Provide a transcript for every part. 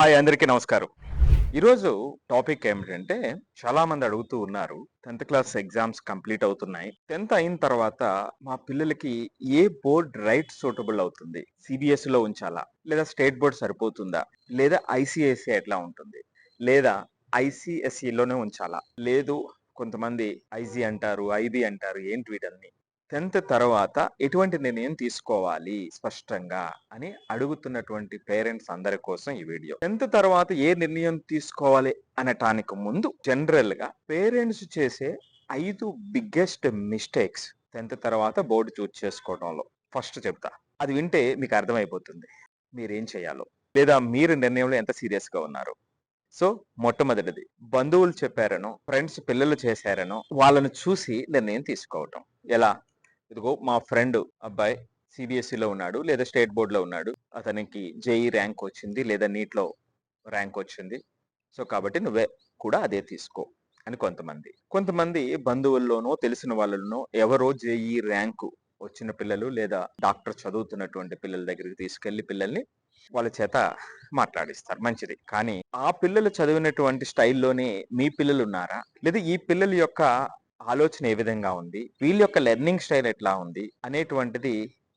Hi అందరికీ నమస్కారం. ఈరోజు టాపిక్ ఏమిటంటే చాలా మంది అడుగుతూ ఉన్నారు. 10థ్ క్లాస్ ఎగ్జామ్స్ కంప్లీట్ అవుతున్నాయి. 10థ్ అయిన తర్వాత మా పిల్లలకి ఏ బోర్డ్ సూటబుల్ అవుతుంది? CBSEలో ఉంచాలా? లేదా స్టేట్ బోర్డ్ సరిపోతుందా? లేదా ICSE ఎట్లా ఉంటుంది? లేదా ICSEలోనే ఉంచాలా? లేదు కొంతమంది IG అంటారు, IB అంటారు. ఏంటి వీటన్నీ? 10థ్ తర్వాత ఎటువంటి నిర్ణయం తీసుకోవాలి స్పష్టంగా అని అడుగుతున్నటువంటి పేరెంట్స్ అందరి కోసం ఈ వీడియో. 10థ్ తర్వాత ఏ నిర్ణయం తీసుకోవాలి అనటానికి ముందు జనరల్ గా పేరెంట్స్ చేసే 5 బిగ్గెస్ట్ మిస్టేక్స్ 10థ్ తర్వాత బోర్డు చూస్ చేసుకోవడంలో ఫస్ట్ చెప్తా. అది వింటే మీకు అర్థమైపోతుంది మీరేం చేయాలో, లేదా మీరు నిర్ణయంలో ఎంత సీరియస్ గా ఉన్నారు. సో మొట్టమొదటిది, బంధువులు చెప్పారనో ఫ్రెండ్స్ పిల్లలు చేశారనో వాళ్ళను చూసి నిర్ణయం తీసుకోవటం. ఎలా? ఇదిగో మా ఫ్రెండ్ అబ్బాయి CBSEలో ఉన్నాడు, లేదా స్టేట్ బోర్డులో ఉన్నాడు, అతనికి JEE ర్యాంక్ వచ్చింది, లేదా నీట్లో ర్యాంక్ వచ్చింది, సో కాబట్టి నువ్వే కూడా అదే తీసుకో అని కొంతమంది బంధువుల్లోనో తెలిసిన వాళ్ళనో ఎవరో JEE ర్యాంకు వచ్చిన పిల్లలు లేదా డాక్టర్ చదువుతున్నటువంటి పిల్లల దగ్గరికి తీసుకెళ్లి పిల్లల్ని వాళ్ళ చేత మాట్లాడిస్తారు, మంచిది. కానీ ఆ పిల్లలు చదివినటువంటి స్టైల్లోనే మీ పిల్లలు ఉన్నారా, లేదా ఈ పిల్లల యొక్క ఆలోచన ఏ విధంగా ఉంది, వీళ్ళ యొక్క లెర్నింగ్ స్టైల్ ఎట్లా ఉంది అనేటువంటిది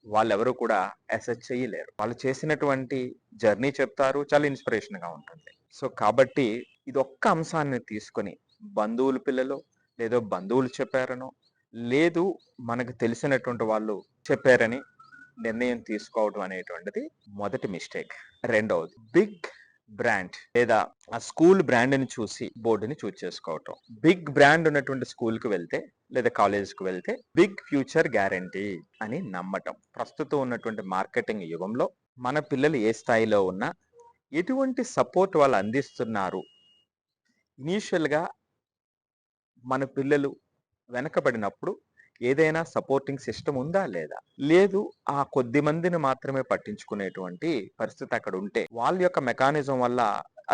వాళ్ళెవరూ కూడా అసెస్ చేయలేరు. వాళ్ళు చేసినటువంటి జర్నీ చెప్తారు, చాలా ఇన్స్పిరేషన్ గా ఉంటుంది. సో కాబట్టి ఇది ఒక్క అంశాన్ని తీసుకొని బంధువుల పిల్లలు లేదో బంధువులు చెప్పారనో లేదు మనకు తెలిసినటువంటి వాళ్ళు చెప్పారని నిర్ణయం తీసుకోవడం అనేటువంటిది మొదటి మిస్టేక్. రెండవది, బిగ్ బ్రాండ్ లేదా ఆ స్కూల్ బ్రాండ్ ని చూసి బోర్డుని చూస్ చేసుకోవటం. బిగ్ బ్రాండ్ ఉన్నటువంటి స్కూల్ కి వెళ్తే లేదా కాలేజ్ కు వెళ్తే బిగ్ ఫ్యూచర్ గ్యారంటీ అని నమ్మటం. ప్రస్తుతం ఉన్నటువంటి మార్కెటింగ్ యుగంలో మన పిల్లలు ఏ స్థాయిలో ఉన్నా ఎటువంటి సపోర్ట్ వాళ్ళు అందిస్తున్నారు, ఇనీషియల్ గా మన పిల్లలు వెనకబడినప్పుడు ఏదైనా సపోర్టింగ్ సిస్టమ్ ఉందా లేదా, లేదు ఆ కొద్ది మందిని మాత్రమే పట్టించుకునేటువంటి పరిస్థితి అక్కడ ఉంటే వాళ్ళ యొక్క మెకానిజం వల్ల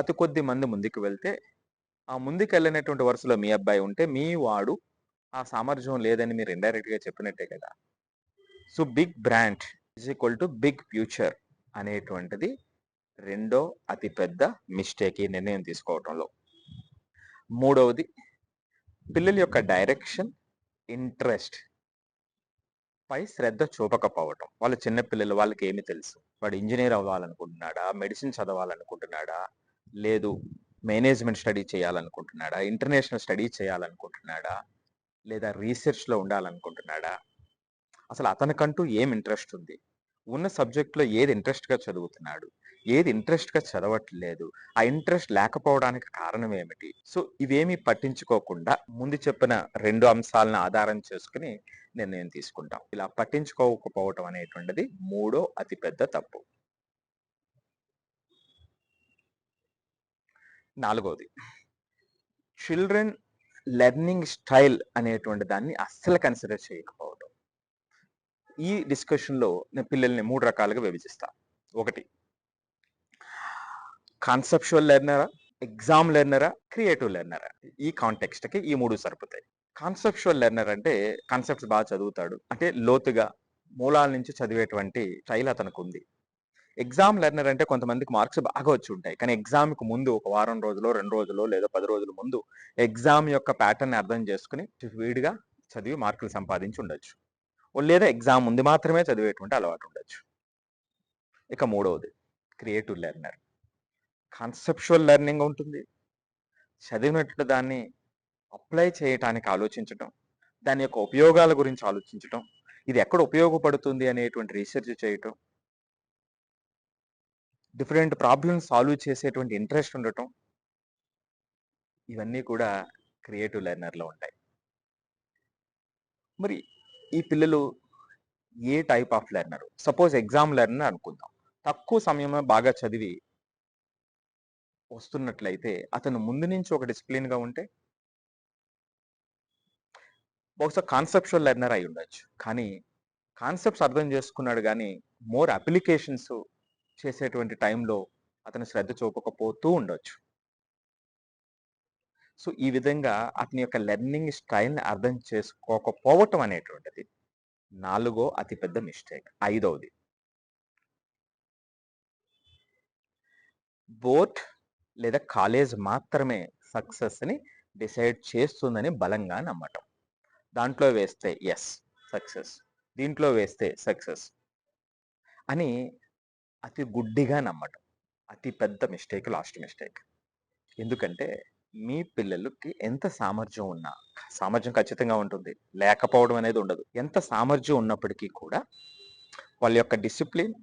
అతి కొద్ది మంది ముందుకు వెళ్తే ఆ ముందుకు వెళ్ళినటువంటి వరుసలో మీ అబ్బాయి ఉంటే మీ వాడు ఆ సామర్థ్యం లేదని మీరు ఇండైరెక్ట్ గా చెప్పినట్టే కదా. So big brand is equal to big future అనేటువంటిది రెండో అతిపెద్ద మిస్టేక్ ఈ నిర్ణయం తీసుకోవటంలో. మూడవది, పిల్లల యొక్క డైరెక్షన్, ఇంట్రెస్ట్ పై శ్రద్ధ చూపకపోవటం. వాళ్ళు చిన్నపిల్లలు, వాళ్ళకి ఏమి తెలుసు? వాడు ఇంజనీర్ అవ్వాలనుకుంటున్నాడా, మెడిసిన్ చదవాలనుకుంటున్నాడా, లేదు మేనేజ్మెంట్ స్టడీ చేయాలనుకుంటున్నాడా, ఇంటర్నేషనల్ స్టడీ చేయాలనుకుంటున్నాడా, లేదా రీసెర్చ్ లో ఉండాలనుకుంటున్నాడా, అసలు అతనికంటూ ఏం ఇంట్రెస్ట్ ఉంది, ఉన్న సబ్జెక్ట్ లో ఏది ఇంట్రెస్ట్ గా చదువుతున్నాడు, ఏది ఇంట్రెస్ట్ గా చదవట్లేదు, ఆ ఇంట్రెస్ట్ లేకపోవడానికి కారణం ఏమిటి. సో ఇవేమీ పట్టించుకోకుండా ముందు చెప్పిన రెండు అంశాలను ఆధారం చేసుకుని నిర్ణయం తీసుకుంటాం. ఇలా పట్టించుకోకపోవటం అనేటువంటిది మూడో అతిపెద్ద తప్పు. నాలుగోది, చిల్డ్రన్ లెర్నింగ్ స్టైల్ అనేటువంటి దాన్ని అస్సలు కన్సిడర్ చేయకపోవడం. ఈ డిస్కషన్ లో నేను పిల్లల్ని 3 రకాలుగా విభజిస్తా. ఒకటి, కాన్సెప్చువల్ లెర్నరా, ఎగ్జామ్ లెర్నరా, క్రియేటివ్ లెర్నరా. ఈ కాంటెక్స్ట్ కి ఈ 3 సరిపోతాయి. కాన్సెప్చువల్ లెర్నర్ అంటే కాన్సెప్ట్స్ బాగా చదువుతాడు, అంటే లోతుగా మూలాల నుంచి చదివేటువంటి స్టైల్ అతనికి ఉంది. ఎగ్జామ్ లెర్నర్ అంటే కొంతమందికి మార్క్స్ బాగా వచ్చి ఉంటాయి, కానీ ఎగ్జామ్ కు ముందు ఒక వారం రోజులు 2 రోజులు లేదా 10 రోజుల ముందు ఎగ్జామ్ యొక్క ప్యాటర్న్ అర్థం చేసుకుని స్పీడ్గా చదివి మార్కులు సంపాదించి ఉండొచ్చు, లేదా ఎగ్జామ్ ముందు మాత్రమే చదివేటువంటి అలవాటు ఉండొచ్చు. ఇక మూడవది, క్రియేటివ్ లెర్నర్. కాన్సెప్చువల్ లెర్నింగ్ ఉంటుంది, చదివినట్లు దాన్ని అప్లై చేయటానికి ఆలోచించటం, దాని యొక్క ఉపయోగాల గురించి ఆలోచించటం, ఇది ఎక్కడ ఉపయోగపడుతుంది అనేటువంటి రీసెర్చ్ చేయటం, డిఫరెంట్ ప్రాబ్లమ్స్ సాల్వ్ చేసేటువంటి ఇంట్రెస్ట్ ఉండటం, ఇవన్నీ కూడా క్రియేటివ్ లెర్నర్లో ఉంటాయి. మరి ఈ పిల్లలు ఏ type of learner? Suppose exam learner అనుకుందాం, తక్కువ సమయంలో బాగా చదివి వస్తున్నట్లయితే అతను ముందు నుంచి ఒక డిసిప్లిన్ గా ఉంటే బహుశా కాన్సెప్చువల్ లెర్నర్ అయి ఉండొచ్చు, కానీ కాన్సెప్ట్స్ అర్థం చేసుకున్నాడు కానీ మోర్ అప్లికేషన్స్ చేసేటువంటి టైంలో అతను శ్రద్ధ చూపకపోతూ ఉండొచ్చు. సో ఈ విధంగా అతని యొక్క లెర్నింగ్ స్టైల్ని అర్థం చేసుకోకపోవటం అనేటువంటిది నాలుగో అతిపెద్ద మిస్టేక్. ఐదవది, బోర్డ్ లేదా కాలేజ్ మాత్రమే సక్సెస్ని డిసైడ్ చేస్తుందని బలంగా నమ్మటం. దాంట్లో వేస్తే ఎస్ సక్సెస్, దీంట్లో వేస్తే సక్సెస్ అని అతి గుడ్డిగా నమ్మటం. అతి పెద్ద మిస్టేక్, లాస్ట్ మిస్టేక్. ఎందుకంటే మీ పిల్లలకి ఎంత సామర్థ్యం ఉన్నా, సామర్థ్యం ఖచ్చితంగా ఉంటుంది, లేకపోవడం అనేది ఉండదు. ఎంత సామర్థ్యం ఉన్నప్పటికీ కూడా వాళ్ళ యొక్క డిసిప్లిన్,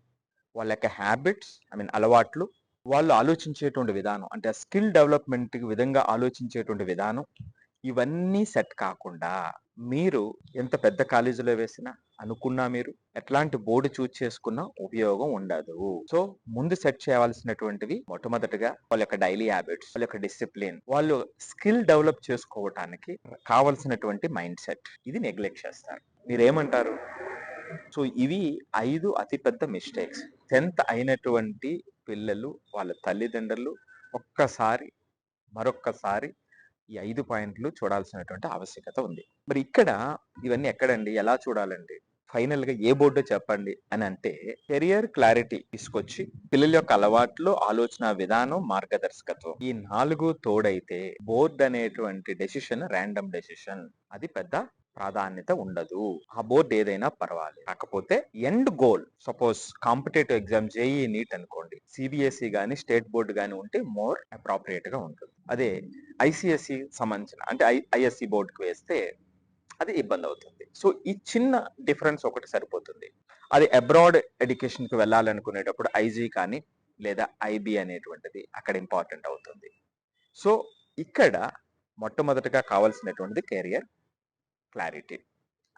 వాళ్ళ యొక్క హ్యాబిట్స్, అలవాట్లు, వాళ్ళు ఆలోచించేటువంటి విధానం, అంటే స్కిల్ డెవలప్మెంట్ విధంగా ఆలోచించేటువంటి విధానం, ఇవన్నీ సెట్ కాకుండా మీరు ఎంత పెద్ద కాలేజీలో వేసినా, అనుకున్నా, మీరు ఎట్లాంటి బోర్డు చూజ్ చేసుకున్నా ఉపయోగం ఉండదు. సో ముందు సెట్ చేయవలసినటువంటివి మొట్టమొదటిగా వాళ్ళ యొక్క డైలీ హ్యాబిట్స్, వాళ్ళ యొక్క డిసిప్లిన్, వాళ్ళు స్కిల్ డెవలప్ చేసుకోవటానికి కావలసినటువంటి మైండ్ సెట్, ఇది నెగ్లెక్ట్ చేస్తారు. మీరేమంటారు? సో ఇవి 5 అతిపెద్ద మిస్టేక్స్. 10th అయినటువంటి పిల్లలు, వాళ్ళ తల్లిదండ్రులు మరొక్కసారి ఈ 5 పాయింట్లు చూడాల్సినటువంటి ఆవశ్యకత ఉంది. మరి ఇక్కడ ఇవన్నీ ఎక్కడండి, ఎలా చూడాలండి? ఫైనల్ గా ఏ బోర్డో చెప్పండి అని అంటే, కెరియర్ క్లారిటీ తీసుకొచ్చి పిల్లల యొక్క అలవాట్లు, ఆలోచన విధానం, మార్గదర్శకత్వం, ఈ 4 తోడైతే బోర్డ్ అనేటువంటి డెసిషన్ ర్యాండమ్ డెసిషన్, అది పెద్ద ప్రాధాన్యత ఉండదు. ఆ బోర్డు ఏదైనా పర్వాలేదు, కాకపోతే end goal, suppose competitive exam JEE NEET అనుకోండి, సిబిఎస్ఈ కానీ స్టేట్ బోర్డు కానీ ఉంటే మోర్ అప్రాప్రియేట్ గా ఉంటుంది. అదే ఐసిఎస్సి సంబంధించిన, అంటే ఐఎస్సి బోర్డుకి వేస్తే అది ఇబ్బంది అవుతుంది. సో ఈ చిన్న డిఫరెన్స్ ఒకటి సరిపోతుంది. అది అబ్రాడ్ ఎడ్యుకేషన్ కి వెళ్ళాలనుకునేటప్పుడు ఐజీ కానీ లేదా ఐబి అనేటువంటిది అక్కడ ఇంపార్టెంట్ అవుతుంది. సో ఇక్కడ మొట్టమొదటిగా కావాల్సినటువంటిది కెరియర్ క్లారిటీ,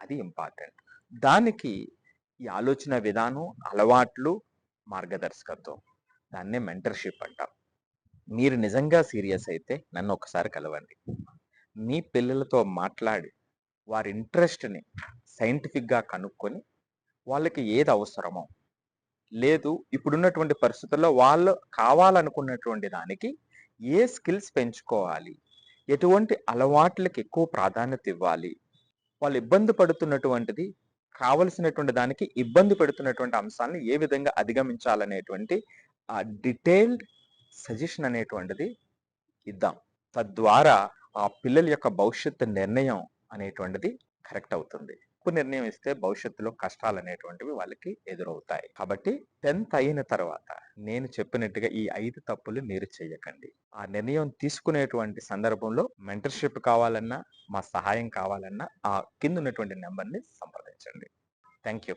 అది ఇంపార్టెంట్. దానికి ఈ ఆలోచన విధానం, అలవాట్లు, మార్గదర్శకత్వం, దాన్నే మెంటర్షిప్ అంటాం. మీరు నిజంగా సీరియస్ అయితే నన్ను ఒకసారి కలవండి. మీ పిల్లలతో మాట్లాడి వారి ఇంట్రెస్ట్ని సైంటిఫిక్గా కనుక్కొని వాళ్ళకి ఏది అవసరమో, లేదు ఇప్పుడున్నటువంటి పరిస్థితుల్లో వాళ్ళు కావాలనుకున్నటువంటి దానికి ఏ స్కిల్స్ పెంచుకోవాలి, ఎటువంటి అలవాట్లకి ఎక్కువ ప్రాధాన్యత ఇవ్వాలి, వాళ్ళు ఇబ్బంది పడుతున్నటువంటిది, కావలసినటువంటి దానికి ఇబ్బంది పెడుతున్నటువంటి అంశాలను ఏ విధంగా అధిగమించాలనేటువంటి ఆ డీటెయిల్డ్ సజెషన్ అనేటువంటిది ఇద్దాం. తద్వారా ఆ పిల్లల యొక్క భవిష్యత్తు నిర్ణయం అనేటువంటిది కరెక్ట్ అవుతుంది. తప్పు నిర్ణయం ఇస్తే భవిష్యత్తులో కష్టాలు అనేటువంటివి వాళ్ళకి ఎదురవుతాయి. కాబట్టి 10th అయిన తర్వాత నేను చెప్పినట్టుగా ఈ 5 తప్పులు మీరు చేయకండి. ఆ నిర్ణయం తీసుకునేటువంటి సందర్భంలో మెంటర్షిప్ కావాలన్నా, మా సహాయం కావాలన్నా ఆ కింద ఉన్నటువంటి నెంబర్ని సంప్రదించండి. Thank you.